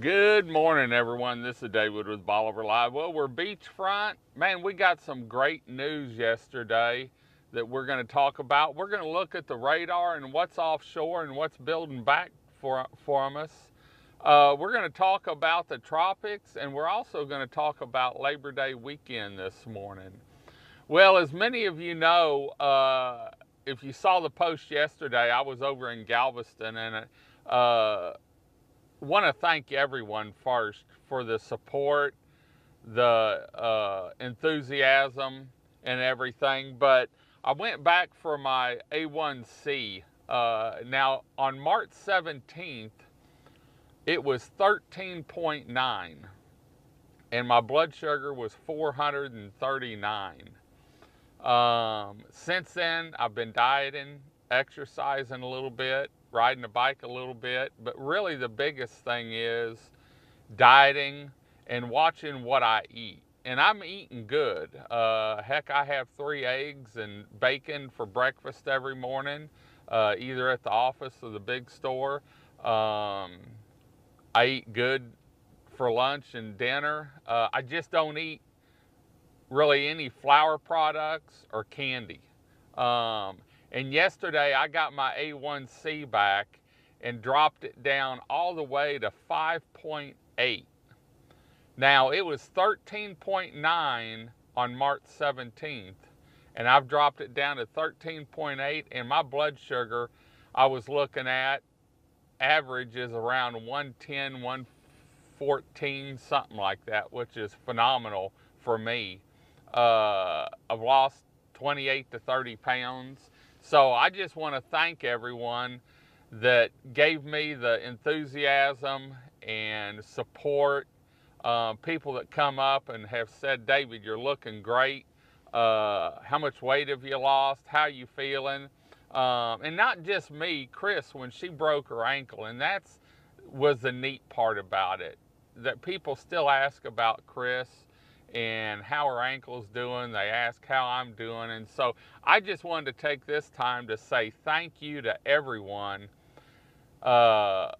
Good morning, everyone. This is David with Bolivar Live. Well, we're beachfront. Man, we got some great news yesterday that we're going to talk about. We're going to look at the radar and what's offshore and what's building back from us. We're going to talk about the tropics, and we're also going to talk about Labor Day weekend this morning. Well, as many of you know, if you saw the post yesterday, I was over in Galveston, and want to thank everyone first for the support, the enthusiasm, and everything. But I went back for my A1C. Now, on March 17th, it was 13.9, and my blood sugar was 439. Since then, I've been dieting, exercising a little bit, riding a bike a little bit, but really the biggest thing is dieting and watching what I eat. And I'm eating good. Heck, I have 3 eggs and bacon for breakfast every morning, either at the office or the big store. I eat good for lunch and dinner. I just don't eat really any flour products or candy. And yesterday I got my A1C back and dropped it down all the way to 5.8. Now, it was 13.9 on March 17th, and I've dropped it down to 13.8, and my blood sugar I was looking at averages around 110, 114, something like that, which is phenomenal for me. I've lost 28 to 30 pounds. So I just want to thank everyone that gave me the enthusiasm and support. People that come up and have said, David, you're looking great. How much weight have you lost? How are you feeling? And not just me, Chris, when she broke her ankle, and that's was the neat part about it, that people still ask about Chris and how her ankle's doing. They ask how I'm doing. And so I just wanted to take this time to say thank you to everyone, the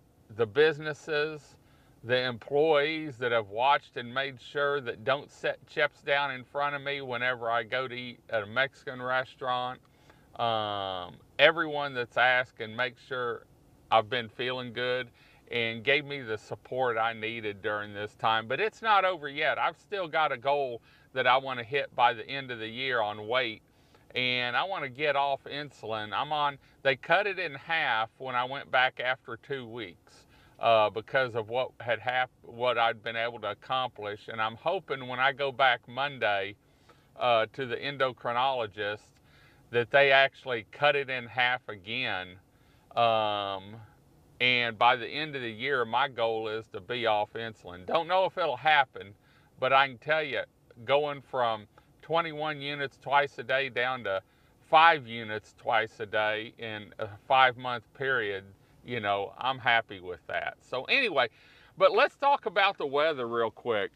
businesses, the employees that have watched and made sure that don't set chips down in front of me whenever I go to eat at a Mexican restaurant. Everyone that's asked and make sure I've been feeling good and gave me the support I needed during this time. But it's not over yet. I've still got a goal that I want to hit by the end of the year on weight, and I want to get off insulin. They cut it in half when I went back after 2 weeks because of what had happened, what I'd been able to accomplish. And I'm hoping when I go back Monday to the endocrinologist that they actually cut it in half again. And by the end of the year, my goal is to be off insulin. Don't know if it'll happen, but I can tell you, going from 21 units twice a day down to 5 units twice a day in a 5-month period, you know, I'm happy with that. So anyway, but let's talk about the weather real quick.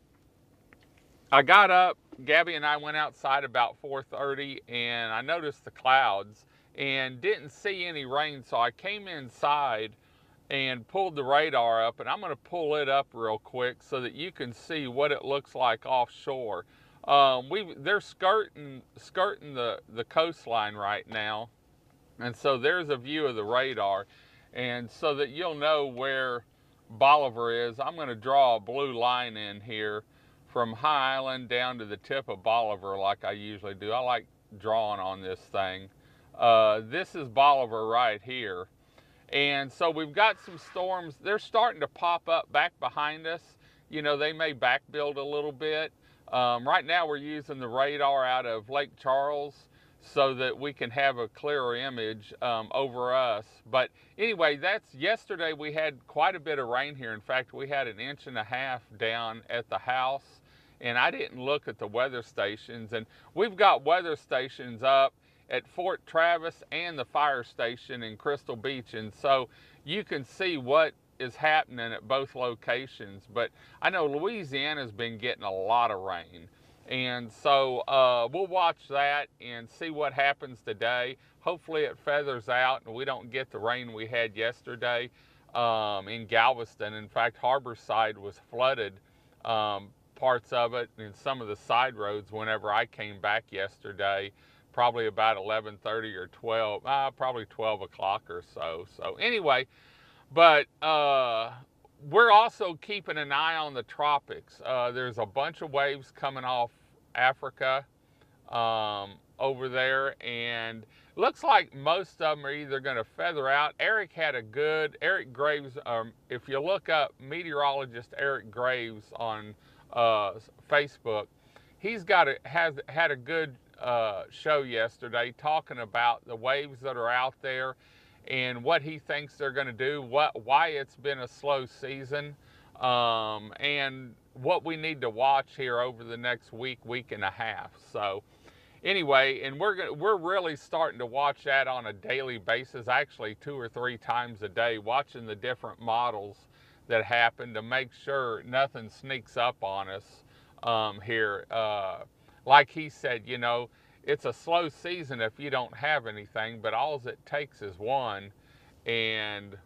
I got up, Gabby and I went outside about 4:30, and I noticed the clouds and didn't see any rain, so I came inside and pulled the radar up, and I'm going to pull it up real quick so that you can see what it looks like offshore. They're skirting the coastline right now, and so there's a view of the radar, and so that you'll know where Bolivar is, I'm going to draw a blue line in here from High Island down to the tip of Bolivar like I usually do. I like drawing on this thing. This is Bolivar right here. And so we've got some storms. They're starting to pop up back behind us. You know, they may back build a little bit. Right now we're using the radar out of Lake Charles so that we can have a clearer image over us. But anyway, yesterday we had quite a bit of rain here. In fact, we had 1.5 inches down at the house, and I didn't look at the weather stations. And we've got weather stations up at Fort Travis and the fire station in Crystal Beach, and so you can see what is happening at both locations. But I know Louisiana's been getting a lot of rain, and so we'll watch that and see what happens today. Hopefully it feathers out and we don't get the rain we had yesterday. in Galveston. In fact, Harborside was flooded, parts of it and some of the side roads whenever I came back yesterday, probably about 11:30 or 12, probably 12 o'clock or so. So anyway, but we're also keeping an eye on the tropics. There's a bunch of waves coming off Africa over there, and looks like most of them are either going to feather out. Eric Graves, if you look up meteorologist Eric Graves on Facebook, he's has had a good show yesterday talking about the waves that are out there and what he thinks they're going to do, why it's been a slow season, and what we need to watch here over the next week and a half. So anyway, and we're really starting to watch that on a daily basis, actually 2 or 3 times a day, watching the different models that happen to make sure nothing sneaks up on us here. Like he said, you know, it's a slow season if you don't have anything, but all it takes is one, and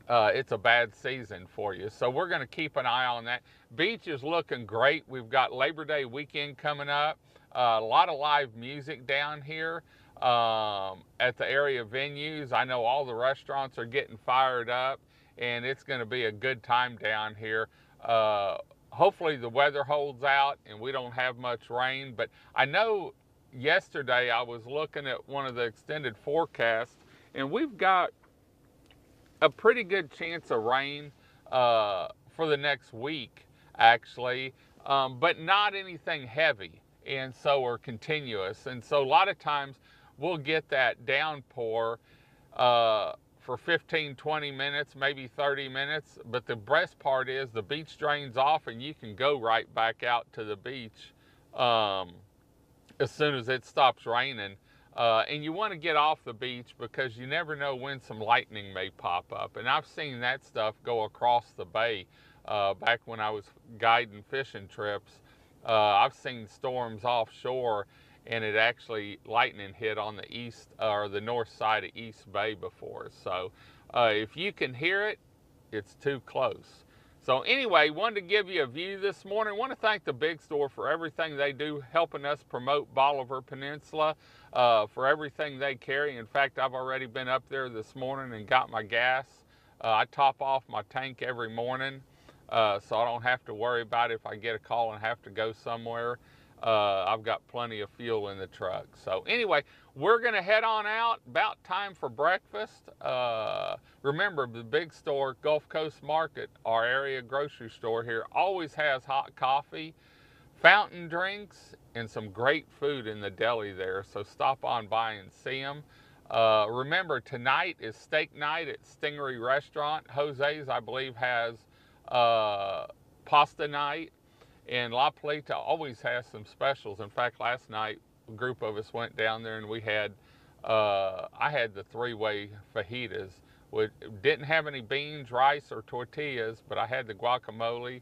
it's a bad season for you. So we're going to keep an eye on that. Beach is looking great. We've got Labor Day weekend coming up. A lot of live music down here at the area venues. I know all the restaurants are getting fired up, and it's going to be a good time down here. Hopefully the weather holds out and we don't have much rain, but I know yesterday I was looking at one of the extended forecasts, and we've got a pretty good chance of rain for the next week, actually, but not anything heavy, and so or continuous. And so a lot of times we'll get that downpour for 15, 20 minutes, maybe 30 minutes. But the best part is the beach drains off and you can go right back out to the beach as soon as it stops raining. And you want to get off the beach because you never know when some lightning may pop up. And I've seen that stuff go across the bay back when I was guiding fishing trips. I've seen storms offshore and it actually lightning hit on the east or the north side of East Bay before. So if you can hear it, it's too close. So anyway, wanted to give you a view this morning. Want to thank the Big Store for everything they do, helping us promote Bolivar Peninsula, for everything they carry. In fact, I've already been up there this morning and got my gas. I top off my tank every morning, so I don't have to worry about it if I get a call and have to go somewhere. I've got plenty of fuel in the truck. So anyway, we're going to head on out. About time for breakfast. Remember, the Big Store, Gulf Coast Market, our area grocery store here, always has hot coffee, fountain drinks, and some great food in the deli there. So stop on by and see them. Remember, tonight is steak night at Stingery Restaurant. Jose's, I believe, has pasta night. And La Plata always has some specials. In fact, last night, a group of us went down there and we had, I had the 3-way fajitas, which didn't have any beans, rice, or tortillas, but I had the guacamole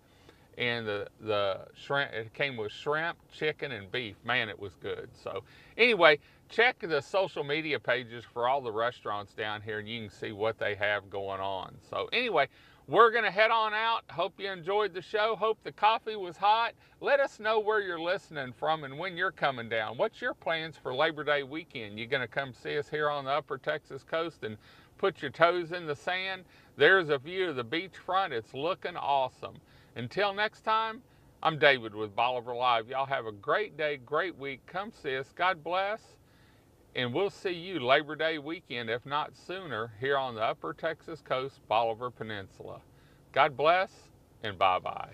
and the shrimp. It came with shrimp, chicken, and beef. Man, it was good. So anyway, check the social media pages for all the restaurants down here and you can see what they have going on. So anyway, we're going to head on out. Hope you enjoyed the show. Hope the coffee was hot. Let us know where you're listening from and when you're coming down. What's your plans for Labor Day weekend? You going to come see us here on the upper Texas coast and put your toes in the sand? There's a view of the beachfront. It's looking awesome. Until next time, I'm David with Bolivar Live. Y'all have a great day, great week. Come see us. God bless. And we'll see you Labor Day weekend, if not sooner, here on the upper Texas coast, Bolivar Peninsula. God bless, and bye-bye.